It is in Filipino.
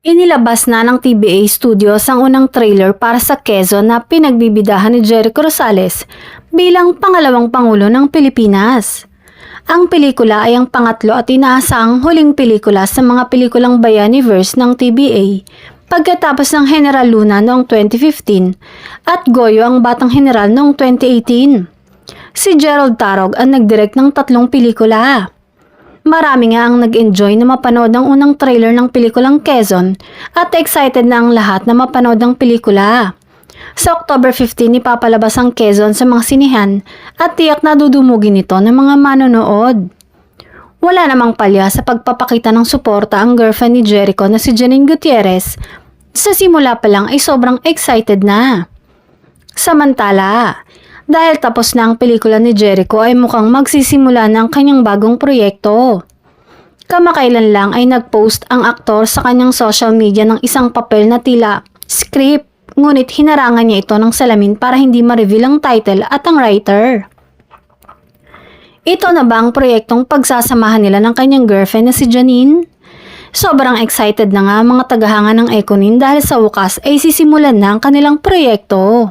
Inilabas na ng TBA Studios ang unang trailer para sa Quezon na pinagbibidahan ni Jericho Rosales bilang pangalawang pangulo ng Pilipinas. Ang pelikula ay ang pangatlo at inaasahang huling pelikula sa mga pelikulang Bayaniverse ng TBA pagkatapos ng General Luna noong 2015 at Goyo ang Batang General noong 2018. Si Gerald Tarog ang nagdirect ng 3 pelikula. Marami nga ang nag-enjoy na mapanood ang unang trailer ng pelikulang Quezon at excited na ang lahat na mapanood ang pelikula. Sa October 15 ipapalabas ang Quezon sa mga sinihan at tiyak na dudumugin ito ng mga manonood. Wala namang palya sa pagpapakita ng suporta ang girlfriend ni Jericho na si Janine Gutierrez. Sa simula pa lang ay sobrang excited na. Samantala, dahil tapos na ang pelikula ni Jericho ay mukhang magsisimula na ang kanyang bagong proyekto. Kamakailan lang ay nag-post ang aktor sa kanyang social media ng isang papel na tila script, ngunit hinarangan niya ito ng salamin para hindi ma-reveal ang title at ang writer. Ito na ba ang proyektong pagsasamahan nila ng kanyang girlfriend na si Janine? Sobrang excited na nga ang mga tagahanga ng Econin dahil sa wakas ay sisimulan na ang kanilang proyekto.